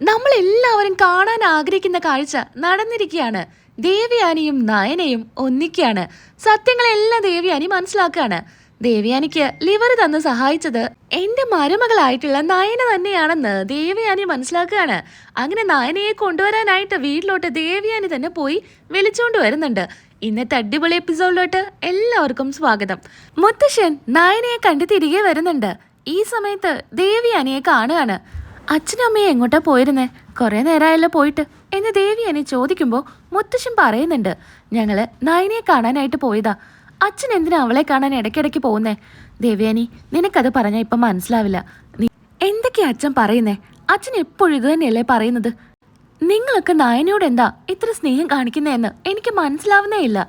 നമ്മളെല്ലാവരും കാണാൻ ആഗ്രഹിക്കുന്ന കാഴ്ച നടന്നിരിക്കുകയാണ്. ദേവയാനിയും നയനയും ഒന്നിക്കുകയാണ്. സത്യങ്ങളെല്ലാം ദേവയാനി മനസ്സിലാക്കുകയാണ്. ദേവയാനിക്ക് ലിവർ തന്ന് സഹായിച്ചത് എന്റെ മരുമകളായിട്ടുള്ള നയന തന്നെയാണെന്ന് ദേവയാനി മനസ്സിലാക്കുകയാണ്. അങ്ങനെ നയനയെ കൊണ്ടുവരാനായിട്ട് വീട്ടിലോട്ട് ദേവയാനി തന്നെ പോയി വിളിച്ചുകൊണ്ട് വരുന്നുണ്ട്. ഇന്നത്തെ അടിപൊളി എപ്പിസോഡിലോട്ട് എല്ലാവർക്കും സ്വാഗതം. മുത്തശ്ശൻ നയനയെ കണ്ടു തിരികെ വരുന്നുണ്ട്. ഈ സമയത്ത് ദേവയാനിയെ കാണുകയാണ്. അച്ഛനും അമ്മയെ എങ്ങോട്ടാ പോയിരുന്നേ? കുറെ നേരമായല്ലോ പോയിട്ട് എന്ന് ദേവയാനി ചോദിക്കുമ്പോൾ മുത്തശ്ശൻ പറയുന്നുണ്ട്, ഞങ്ങള് നയനയെ കാണാനായിട്ട് പോയതാ. അച്ഛൻ എന്തിനാ അവളെ കാണാൻ ഇടയ്ക്കിടയ്ക്ക് പോകുന്നേ? ദേവയാനി, നിനക്കത് പറഞ്ഞാൽ ഇപ്പം മനസ്സിലാവില്ല. നീ എന്തൊക്കെയാ അച്ഛൻ പറയുന്നേ? അച്ഛൻ എപ്പോഴും ഇത് തന്നെയല്ലേ പറയുന്നത്? നിങ്ങളൊക്കെ നയനയോട് എന്താ ഇത്ര സ്നേഹം കാണിക്കുന്നതെന്ന് എനിക്ക് മനസ്സിലാവുന്നേ ഇല്ല.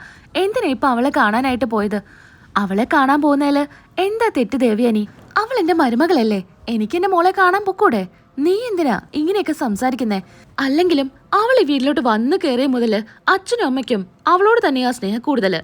എന്തിനാ ഇപ്പം അവളെ കാണാനായിട്ട് പോയത്? അവളെ കാണാൻ പോകുന്നതില് എന്താ തെറ്റ് ദേവയാനി? അവൾ എന്റെ മരുമകളല്ലേ, എനിക്ക് എന്റെ മോളെ കാണാൻ പൊക്കൂടെ? നീ എന്തിനാ ഇങ്ങനെയൊക്കെ സംസാരിക്കുന്നേ? അല്ലെങ്കിലും അവൾ ഈ വീട്ടിലോട്ട് വന്നു കയറിയ മുതല് അച്ഛനും അമ്മയ്ക്കും അവളോട് തന്നെയാ സ്നേഹം കൂടുതല്.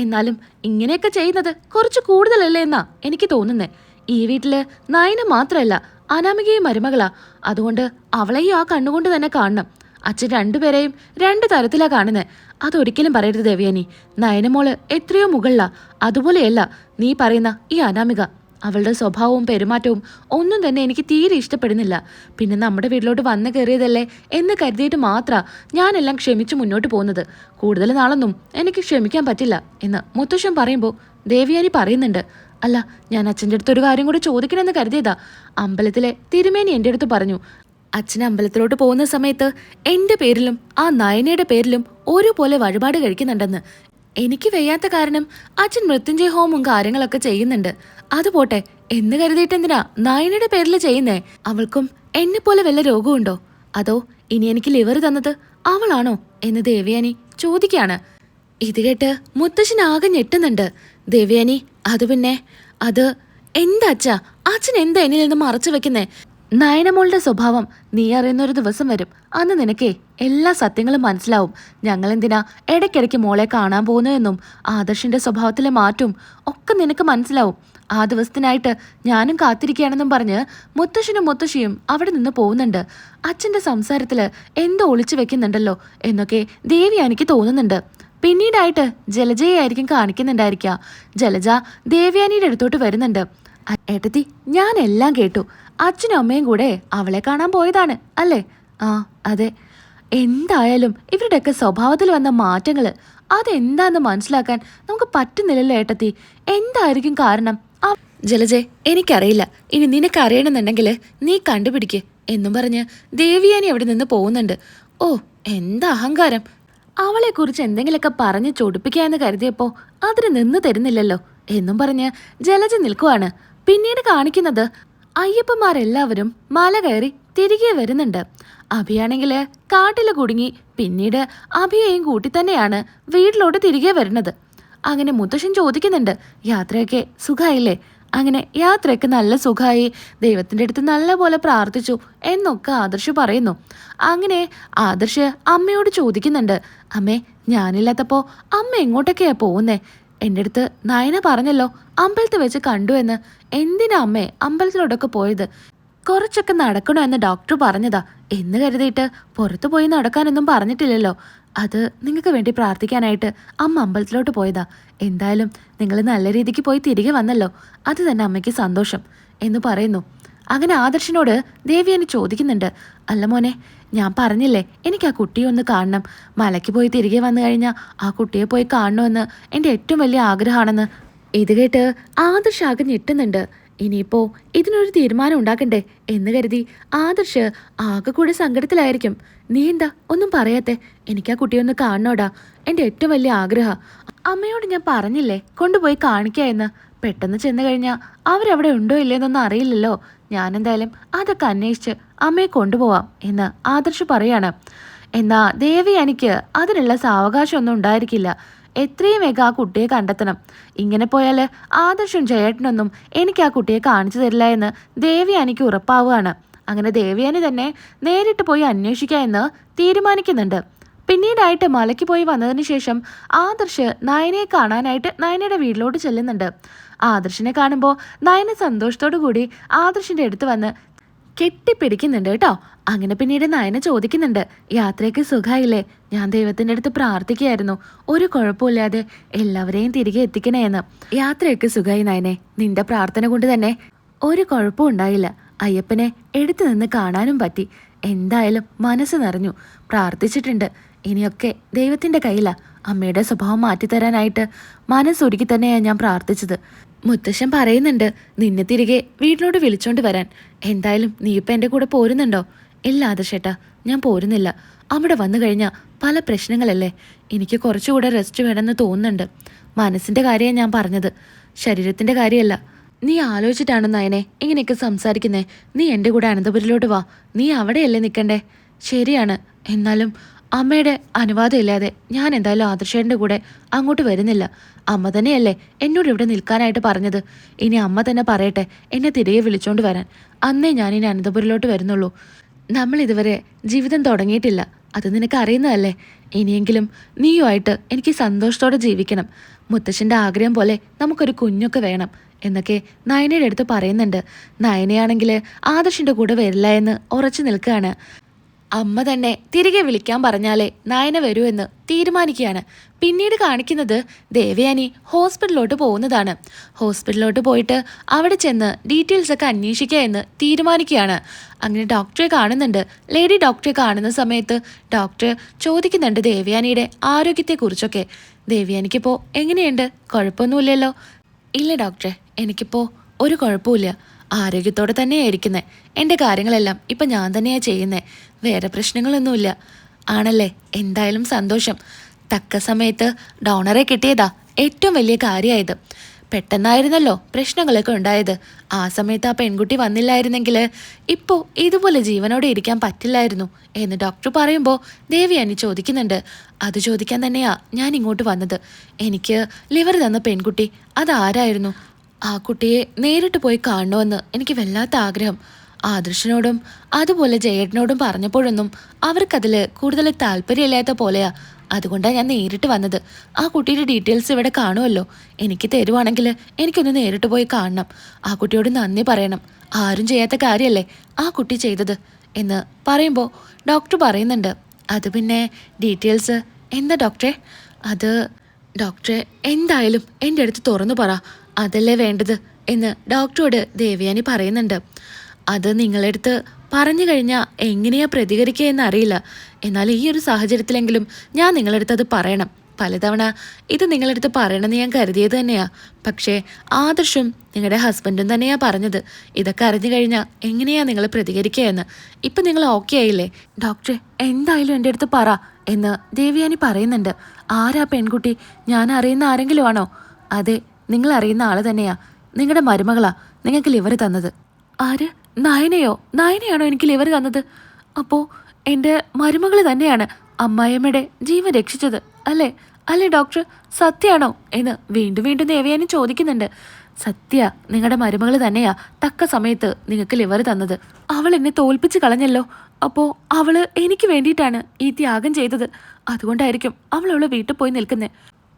എന്നാലും ഇങ്ങനെയൊക്കെ ചെയ്യുന്നത് കുറച്ച് കൂടുതലല്ലേ എന്നാ എനിക്ക് തോന്നുന്നേ. ഈ വീട്ടില് നയന മാത്രമല്ല, അനാമികയും മരുമകളാ. അതുകൊണ്ട് അവളെയും ആ കണ്ണുകൊണ്ട് തന്നെ കാണണം. അച്ഛൻ രണ്ടുപേരെയും രണ്ടു തരത്തിലാ കാണുന്നേ. അതൊരിക്കലും പറയരുത് ദേവയാനി. നയനമോള് എത്രയോ മുകളിലാ. അതുപോലെയല്ല നീ പറയുന്ന ഈ അനാമിക. അവളുടെ സ്വഭാവവും പെരുമാറ്റവും ഒന്നും തന്നെ എനിക്ക് തീരെ ഇഷ്ടപ്പെടുന്നില്ല. പിന്നെ നമ്മുടെ വീട്ടിലോട്ട് വന്നു കയറിയതല്ലേ എന്ന് കരുതിയിട്ട് മാത്രാ ഞാനെല്ലാം ക്ഷമിച്ച് മുന്നോട്ട് പോകുന്നത്. കൂടുതൽ നാളൊന്നും എനിക്ക് ക്ഷമിക്കാൻ പറ്റില്ല എന്ന് മുത്തശ്ശൻ പറയുമ്പോൾ ദേവയാനി പറയുന്നുണ്ട്, അല്ല, ഞാൻ അച്ഛൻ്റെ അടുത്തൊരു കാര്യം കൂടി ചോദിക്കണമെന്ന് കരുതിയതാ. അമ്പലത്തിലെ തിരുമേനി എൻ്റെ അടുത്ത് പറഞ്ഞു, അച്ഛൻ അമ്പലത്തിലോട്ട് പോകുന്ന സമയത്ത് എൻ്റെ പേരിലും ആ നയനയുടെ പേരിലും ഒരുപോലെ വഴിപാട് കഴിക്കുന്നുണ്ടെന്ന്. എനിക്ക് വയ്യാത്ത കാരണം അച്ഛൻ മൃത്യുഞ്ജയ ഹോമും കാര്യങ്ങളൊക്കെ ചെയ്യുന്നുണ്ട്. അതുപോട്ടെ എന്ന് കരുതിയിട്ട് എന്തിനാ നയനയുടെ പേരിൽ ചെയ്യുന്നേ? അവൾക്കും എന്നെ പോലെ വല്ല രോഗമുണ്ടോ? അതോ ഇനി എനിക്ക് ലിവർ തന്നത് അവളാണോ എന്ന് ദേവയാനി ചോദിക്കാണ്. ഇത് കേട്ട് മുത്തശ്ശൻ ആകെ ഞെട്ടുന്നുണ്ട്. ദേവയാനി, അത് പിന്നെ അത് എന്താ അച്ഛാ? അച്ഛൻ എന്താ എന്നിൽ നിന്ന് മറച്ചു വെക്കുന്നേ? നയനമോളുടെ സ്വഭാവം നീ അറിയുന്നൊരു ദിവസം വരും. അന്ന് നിനക്കേ എല്ലാ സത്യങ്ങളും മനസ്സിലാവും. ഞങ്ങൾ എന്തിനാ ഇടയ്ക്കിടയ്ക്ക് മോളെ കാണാൻ പോകുന്നതെന്നും ആദർശിന്റെ സ്വഭാവത്തിലെ മാറ്റവും ഒക്കെ നിനക്ക് മനസ്സിലാവും. ആ ദിവസത്തിനായിട്ട് ഞാനും കാത്തിരിക്കുകയാണെന്നും പറഞ്ഞ് മുത്തശ്ശനും മുത്തശ്ശിയും അവിടെ നിന്ന് പോകുന്നുണ്ട്. അച്ഛൻ്റെ സംസാരത്തില് എന്തോ ഒളിച്ചു വെക്കുന്നുണ്ടല്ലോ എന്നൊക്കെ ദേവയാനിക്ക് തോന്നുന്നുണ്ട്. പിന്നീടായിട്ട് ജലജയായിരിക്കും കാണിക്കുന്നുണ്ടായിരിക്കുക. ജലജ ദേവയാനിയുടെ അടുത്തോട്ട് വരുന്നുണ്ട്. ഏട്ടത്തി, ഞാൻ എല്ലാം കേട്ടു. അച്ഛനും അമ്മയും കൂടെ അവളെ കാണാൻ പോയതാണ് അല്ലേ? ആ അതെ. എന്തായാലും ഇവരുടെയൊക്കെ സ്വഭാവത്തിൽ വന്ന മാറ്റങ്ങള് അതെന്താന്ന് മനസ്സിലാക്കാൻ നമുക്ക് പറ്റുന്നില്ലല്ലോ ഏട്ടത്തി. എന്തായിരിക്കും കാരണം? ജലജെ, എനിക്കറിയില്ല. ഇനി നിനക്കറിയണമെന്നുണ്ടെങ്കിൽ നീ കണ്ടുപിടിക്ക് എന്നും പറഞ്ഞ് ദേവിയാനി അവിടെ നിന്ന് പോകുന്നുണ്ട്. ഓ, എന്താ അഹങ്കാരം! അവളെക്കുറിച്ച് എന്തെങ്കിലുമൊക്കെ പറഞ്ഞ് ചൊടിപ്പിക്കാന്ന് കരുതിയപ്പോ അതിന് നിന്ന് തരുന്നില്ലല്ലോ എന്നും പറഞ്ഞ് ജലജ നിൽക്കുവാണ്. പിന്നീട് കാണിക്കുന്നത് അയ്യപ്പന്മാരെല്ലാവരും മല കയറി തിരികെ വരുന്നുണ്ട്. അഭിയാണെങ്കില് കാട്ടില് കുടുങ്ങി. പിന്നീട് അഭിയെയും കൂട്ടി തന്നെയാണ് വീട്ടിലോട്ട് തിരികെ വരുന്നത്. അങ്ങനെ മുത്തശ്ശൻ ചോദിക്കുന്നുണ്ട്, യാത്രയൊക്കെ സുഖമായില്ലേ? അങ്ങനെ യാത്രയൊക്കെ നല്ല സുഖമായി, ദൈവത്തിൻ്റെ അടുത്ത് നല്ല പോലെ പ്രാർത്ഥിച്ചു എന്നൊക്കെ ആദർശ് പറയുന്നു. അങ്ങനെ ആദർശ് അമ്മയോട് ചോദിക്കുന്നുണ്ട്, അമ്മേ, ഞാനില്ലാത്തപ്പോൾ അമ്മ എങ്ങോട്ടൊക്കെയാ പോകുന്നേ? എൻ്റെ അടുത്ത് നയന പറഞ്ഞല്ലോ അമ്പലത്തിൽ വെച്ച് കണ്ടു എന്ന്. എന്തിനാ അമ്മേ അമ്പലത്തിലോട്ടൊക്കെ പോയത്? കുറച്ചൊക്കെ നടക്കണോ എന്ന് ഡോക്ടർ പറഞ്ഞതാ എന്ന് കരുതിയിട്ട് പുറത്തു പോയി നടക്കാനൊന്നും പറഞ്ഞിട്ടില്ലല്ലോ. അത് നിങ്ങൾക്ക് വേണ്ടി പ്രാർത്ഥിക്കാനായിട്ട് അമ്മ അമ്പലത്തിലോട്ട് പോയതാ. എന്തായാലും നിങ്ങൾ നല്ല രീതിക്ക് പോയി തിരികെ വന്നല്ലോ, അത് തന്നെ അമ്മയ്ക്ക് സന്തോഷം എന്ന് പറയുന്നു. അങ്ങനെ ആദർശിനോട് ദേവയാനി ചോദിക്കുന്നുണ്ട്, അല്ല മോനെ, ഞാൻ പറഞ്ഞില്ലേ എനിക്ക് ആ കുട്ടിയെ ഒന്ന് കാണണം. മലയ്ക്ക് പോയി തിരികെ വന്നു കഴിഞ്ഞാൽ ആ കുട്ടിയെ പോയി കാണണമെന്ന് എൻ്റെ ഏറ്റവും വലിയ ആഗ്രഹമാണെന്ന്. ഇത് കേട്ട് ആദർശ് ആകെ ഞെട്ടുന്നുണ്ട്. ഇനിയിപ്പോ ഇതിനൊരു തീരുമാനം ഉണ്ടാക്കണ്ടേ എന്ന് കരുതി ആദർശ് ആകെ കൂടി സങ്കടത്തിലായിരിക്കും. നീ എന്താ ഒന്നും പറയാത്തെ? എനിക്ക് ആ കുട്ടിയെ ഒന്ന് കാണണോടാ, എൻ്റെ ഏറ്റവും വലിയ ആഗ്രഹം. അമ്മയോട് ഞാൻ പറഞ്ഞില്ലേ കൊണ്ടുപോയി കാണിക്കുക എന്ന്. പെട്ടെന്ന് ചെന്ന് കഴിഞ്ഞാൽ അവരവിടെ ഉണ്ടോ ഇല്ലേന്നൊന്നും അറിയില്ലല്ലോ. ഞാനെന്തായാലും അതൊക്കെ അന്വേഷിച്ച് അമ്മയെ കൊണ്ടുപോവാം എന്ന് ആദർശ് പറയാണ്. എന്നാ ദേവയാനിക്ക് അതിനുള്ള സാവകാശമൊന്നും ഉണ്ടായിരിക്കില്ല. എത്രയും വേഗം ആ കുട്ടിയെ കണ്ടെത്തണം. ഇങ്ങനെ പോയാൽ ആദർശും ജയേട്ടനൊന്നും എനിക്ക് ആ കുട്ടിയെ കാണിച്ചു തരില്ല എന്ന് ദേവയാനിക്ക് ഉറപ്പാവുകയാണ്. അങ്ങനെ ദേവയാനി തന്നെ നേരിട്ട് പോയി അന്വേഷിക്കുക എന്ന് തീരുമാനിക്കുന്നുണ്ട്. പിന്നീടായിട്ട് മലയ്ക്ക് പോയി വന്നതിന് ശേഷം ആദർശ് നയനയെ കാണാനായിട്ട് നയനയുടെ വീട്ടിലോട്ട് ചെല്ലുന്നുണ്ട്. ആദർശിനെ കാണുമ്പോൾ നയന സന്തോഷത്തോടു കൂടി ആദർശിൻ്റെ അടുത്ത് വന്ന് കെട്ടിപ്പിടിക്കുന്നുണ്ട് കേട്ടോ. അങ്ങനെ പിന്നീട് നയന ചോദിക്കുന്നുണ്ട്, യാത്രയ്ക്ക് സുഖമായില്ലേ? ഞാൻ ദൈവത്തിന്റെ അടുത്ത് പ്രാർത്ഥിക്കുകയായിരുന്നു, ഒരു കുഴപ്പമില്ലാതെ എല്ലാവരെയും തിരികെ എത്തിക്കണേ എന്ന്. യാത്രയൊക്കെ സുഖമായി നയനെ, നിന്റെ പ്രാർത്ഥന കൊണ്ട് തന്നെ ഒരു കുഴപ്പവും ഉണ്ടായില്ല. അയ്യപ്പനെ എടുത്തു നിന്ന് കാണാനും പറ്റി. എന്തായാലും മനസ്സ് നിറഞ്ഞു. പ്രാർത്ഥിച്ചിട്ടുണ്ട്, ഇനിയൊക്കെ ദൈവത്തിന്റെ കയ്യിലാ. അമ്മയുടെ സ്വഭാവം മാറ്റിത്തരാനായിട്ട് മനസ്സൊരുക്കി തന്നെയാണ് ഞാൻ പ്രാർത്ഥിച്ചത്. മുത്തശ്ശൻ പറയുന്നുണ്ട് നിന്നെ തിരികെ വീട്ടിലോട്ട് വിളിച്ചോണ്ട് വരാൻ. എന്തായാലും നീ ഇപ്പം എൻ്റെ കൂടെ പോരുന്നുണ്ടോ? ഇല്ല ആദർശേട്ടാ, ഞാൻ പോരുന്നില്ല. അവിടെ വന്നു കഴിഞ്ഞാൽ പല പ്രശ്നങ്ങളല്ലേ. എനിക്ക് കുറച്ചുകൂടെ റെസ്റ്റ് വേണമെന്ന് തോന്നുന്നുണ്ട്. മനസ്സിൻ്റെ കാര്യമാണ് ഞാൻ പറഞ്ഞത്, ശരീരത്തിൻ്റെ കാര്യമല്ല. നീ ആലോചിച്ചിട്ടാണോ നയനെ ഇങ്ങനെയൊക്കെ സംസാരിക്കുന്നേ? നീ എൻ്റെ കൂടെ അനന്തപുരിലോട്ട് വാ. നീ അവിടെയല്ലേ നിൽക്കണ്ടേ? ശരിയാണ്, എന്നാലും അമ്മയുടെ അനുവാദം ഇല്ലാതെ ഞാൻ എന്തായാലും ആദർശേൻ്റെ കൂടെ അങ്ങോട്ട് വരുന്നില്ല. അമ്മ തന്നെയല്ലേ എന്നോട് ഇവിടെ നിൽക്കാനായിട്ട് പറഞ്ഞത്. ഇനി അമ്മ തന്നെ പറയട്ടെ എന്നെ തിരികെ വിളിച്ചോണ്ട് വരാൻ. അന്നേ ഞാൻ ഇനി അനന്തപുരിലോട്ട് വരുന്നുള്ളൂ. നമ്മൾ ഇതുവരെ ജീവിതം തുടങ്ങിയിട്ടില്ല, അത് നിനക്ക് അറിയുന്നതല്ലേ. ഇനിയെങ്കിലും നീയുമായിട്ട് എനിക്ക് സന്തോഷത്തോടെ ജീവിക്കണം. മുത്തശ്ശൻ്റെ ആഗ്രഹം പോലെ നമുക്കൊരു കുഞ്ഞൊക്കെ വേണം എന്നൊക്കെ നയനയുടെ അടുത്ത് പറയുന്നുണ്ട്. നയനയാണെങ്കിൽ ആദർശിൻ്റെ കൂടെ വരില്ല എന്ന് ഉറച്ചു നിൽക്കുകയാണ്. അമ്മ തന്നെ തിരികെ വിളിക്കാൻ പറഞ്ഞാലേ നയന വരൂ എന്ന് തീരുമാനിക്കുകയാണ്. പിന്നീട് കാണിക്കുന്നത് ദേവയാനി ഹോസ്പിറ്റലിലോട്ട് പോകുന്നതാണ്. ഹോസ്പിറ്റലിലോട്ട് പോയിട്ട് അവിടെ ചെന്ന് ഡീറ്റെയിൽസ് ഒക്കെ അന്വേഷിക്കുക എന്ന് തീരുമാനിക്കുകയാണ്. അങ്ങനെ ഡോക്ടറെ കാണുന്നുണ്ട്. ലേഡി ഡോക്ടറെ കാണുന്ന സമയത്ത് ഡോക്ടർ ചോദിക്കുന്നുണ്ട് ദേവയാനിയുടെ ആരോഗ്യത്തെക്കുറിച്ചൊക്കെ. ദേവയാനിക്കിപ്പോൾ എങ്ങനെയുണ്ട്? കുഴപ്പമൊന്നുമില്ലല്ലോ? ഇല്ല ഡോക്ടറെ, എനിക്കിപ്പോൾ ഒരു കുഴപ്പമില്ല. ആരോഗ്യത്തോടെ തന്നെയാണ് ഇരിക്കുന്നത്. എൻ്റെ കാര്യങ്ങളെല്ലാം ഇപ്പം ഞാൻ തന്നെയാണ് ചെയ്യുന്നത്. വേറെ പ്രശ്നങ്ങളൊന്നുമില്ല. ആണല്ലേ? എന്തായാലും സന്തോഷം. തക്ക സമയത്ത് ഡോണറെ കിട്ടിയതാ ഏറ്റവും വലിയ കാര്യമായത്. പെട്ടെന്നായിരുന്നല്ലോ പ്രശ്നങ്ങളൊക്കെ ഉണ്ടായത്. ആ സമയത്ത് ആ പെൺകുട്ടി വന്നില്ലായിരുന്നെങ്കിൽ ഇപ്പോൾ ഇതുപോലെ ജീവനോടെ ഇരിക്കാൻ പറ്റില്ലായിരുന്നു എന്ന് ഡോക്ടർ പറയുമ്പോൾ ദേവയാനി ചോദിക്കുന്നുണ്ട്, അത് ചോദിക്കാൻ തന്നെയാ ഞാൻ ഇങ്ങോട്ട് വന്നത്. എനിക്ക് ലിവർ തന്ന പെൺകുട്ടി അതാരായിരുന്നു? ആ കുട്ടിയെ നേരിട്ട് പോയി കാണണമെന്ന് എനിക്ക് വല്ലാത്ത ആഗ്രഹം. ആദർശനോടും അതുപോലെ ജയേട്ടനോടും പറഞ്ഞപ്പോഴൊന്നും അവർക്കതിൽ കൂടുതൽ താല്പര്യമില്ലാത്ത പോലെയാ. അതുകൊണ്ടാണ് ഞാൻ നേരിട്ട് വന്നത്. ആ കുട്ടിയുടെ ഡീറ്റെയിൽസ് ഇവിടെ കാണുമല്ലോ, എനിക്ക് തരുവാണെങ്കിൽ എനിക്കൊന്ന് നേരിട്ട് പോയി കാണണം. ആ കുട്ടിയോട് നന്ദി പറയണം. ആരും ചെയ്യാത്ത കാര്യമല്ലേ ആ കുട്ടി ചെയ്തത് എന്ന് പറയുമ്പോൾ ഡോക്ടർ പറയുന്നുണ്ട്, അത് പിന്നെ ഡീറ്റെയിൽസ് എന്താ ഡോക്ടറെ? അത് ഡോക്ടറെ എന്തായാലും എൻ്റെ അടുത്ത് തുറന്നു പറ, അതല്ലേ വേണ്ടത് എന്ന് ഡോക്ടറോട് ദേവയാനി പറയുന്നുണ്ട്. അത് നിങ്ങളടുത്ത് പറഞ്ഞു കഴിഞ്ഞാൽ എങ്ങനെയാ പ്രതികരിക്കുക എന്നറിയില്ല. എന്നാൽ ഈ ഒരു സാഹചര്യത്തിലെങ്കിലും ഞാൻ നിങ്ങളടുത്ത് അത് പറയണം. പലതവണ ഇത് നിങ്ങളടുത്ത് പറയണമെന്ന് ഞാൻ കരുതിയത് തന്നെയാ. പക്ഷേ ആദർശും നിങ്ങളുടെ ഹസ്ബൻഡും തന്നെയാ പറഞ്ഞത് ഇതൊക്കെ അറിഞ്ഞു കഴിഞ്ഞാൽ എങ്ങനെയാ നിങ്ങൾ പ്രതികരിക്കുക എന്ന്. ഇപ്പം നിങ്ങൾ ഓക്കെ ആയില്ലേ? ഡോക്ടറെ എന്തായാലും എൻ്റെ അടുത്ത് പറ എന്ന് ദേവയാനി പറയുന്നുണ്ട്. ആരാ പെൺകുട്ടി? ഞാൻ അറിയുന്ന ആരെങ്കിലും ആണോ? അതെ, നിങ്ങൾ അറിയുന്ന ആള് തന്നെയാ. നിങ്ങളുടെ മരുമകളാ നിങ്ങൾക്ക് ലിവർ തന്നത്. ആര്? നയനയോ? നയനയാണോ എനിക്ക് ലിവർ തന്നത്? അപ്പോൾ എൻ്റെ മരുമകൾ തന്നെയാണ് അമ്മായിയമ്മയുടെ ജീവൻ രക്ഷിച്ചത് അല്ലേ? അല്ലേ ഡോക്ടർ, സത്യമാണോ എന്ന് വീണ്ടും വീണ്ടും ദേവയാനി ചോദിക്കുന്നുണ്ട്. സത്യ, നിങ്ങളുടെ മരുമകൾ തന്നെയാ തക്ക സമയത്ത് നിങ്ങൾക്ക് ലിവർ തന്നത്. അവൾ എന്നെ തോൽപ്പിച്ച് കളഞ്ഞല്ലോ. അപ്പോൾ അവള് എനിക്ക് വേണ്ടിയിട്ടാണ് ഈ ത്യാഗം ചെയ്തത്. അതുകൊണ്ടായിരിക്കും അവളവളെ വീട്ടിൽ പോയി നിൽക്കുന്നത്.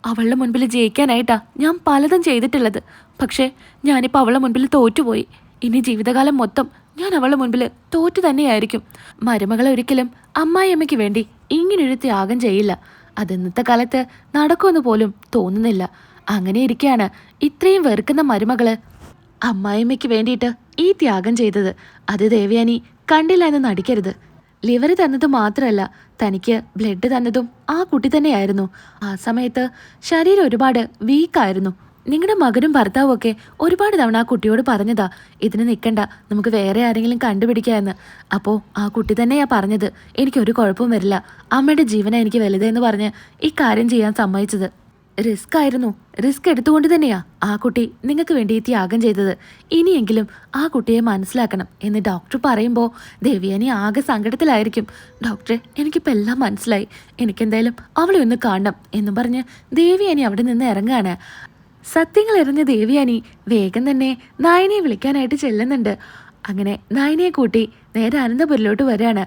അവളുടെ മുൻപിൽ ജയിക്കാനായിട്ടാ ഞാൻ പലതും ചെയ്തിട്ടുള്ളത്. പക്ഷേ ഞാനിപ്പോൾ അവളുടെ മുൻപിൽ തോറ്റുപോയി. ഇനി ജീവിതകാലം മൊത്തം ഞാൻ അവളുടെ മുൻപിൽ തോറ്റു തന്നെയായിരിക്കും. മരുമകളെ ഒരിക്കലും അമ്മായിയമ്മയ്ക്ക് വേണ്ടി ഇങ്ങനൊരു ത്യാഗം ചെയ്യില്ല. അത് ഇന്നത്തെ കാലത്ത് നടക്കുമെന്ന് പോലും തോന്നുന്നില്ല. അങ്ങനെ ഇരിക്കുകയാണ് ഇത്രയും വെറുക്കുന്ന മരുമകള് അമ്മായിയമ്മയ്ക്ക് വേണ്ടിയിട്ട് ഈ ത്യാഗം ചെയ്തത്. അത് ദേവയാനി കണ്ടില്ല എന്ന് നടിക്കരുത്. ലിവർ തന്നത് മാത്രമല്ല, തനിക്ക് ബ്ലഡ് തന്നതും ആ കുട്ടി തന്നെയായിരുന്നു. ആ സമയത്ത് ശരീരം ഒരുപാട് വീക്കായിരുന്നു. നിങ്ങളുടെ മകനും ഭർത്താവും ഒക്കെ ഒരുപാട് തവണ ആ കുട്ടിയോട് പറഞ്ഞതാ ഇതിന് നിൽക്കണ്ട, നമുക്ക് വേറെ ആരെങ്കിലും കണ്ടുപിടിക്കാമെന്ന്. അപ്പോൾ ആ കുട്ടി തന്നെയാ പറഞ്ഞത് എനിക്കൊരു കുഴപ്പവും വരില്ല, അമ്മയുടെ ജീവനാണ് എനിക്ക് വലുതെന്ന് പറഞ്ഞ് ഈ കാര്യം ചെയ്യാൻ സമ്മതിച്ചത്. റിസ്ക് ആയിരുന്നു. റിസ്ക് എടുത്തുകൊണ്ട് തന്നെയാ ആ കുട്ടി നിങ്ങൾക്ക് വേണ്ടി ത്യാഗം ചെയ്തത്. ഇനിയെങ്കിലും ആ കുട്ടിയെ മനസ്സിലാക്കണം എന്ന് ഡോക്ടർ പറയുമ്പോൾ ദേവയാനി ആകെ സങ്കടത്തിലായിരിക്കും. ഡോക്ടറെ, എനിക്കിപ്പോൾ എല്ലാം മനസ്സിലായി, എനിക്കെന്തായാലും അവളെ ഒന്ന് കാണണം എന്നും പറഞ്ഞ് ദേവയാനി അവിടെ നിന്ന് ഇറങ്ങുകയാണ്. സത്യങ്ങൾ എറിഞ്ഞ ദേവയാനി വേഗം തന്നെ നയനയെ വിളിക്കാനായിട്ട് ചെല്ലുന്നുണ്ട്. അങ്ങനെ നയനയെ കൂട്ടി നേരെ അനന്തപുരിലോട്ട് വരികയാണ്.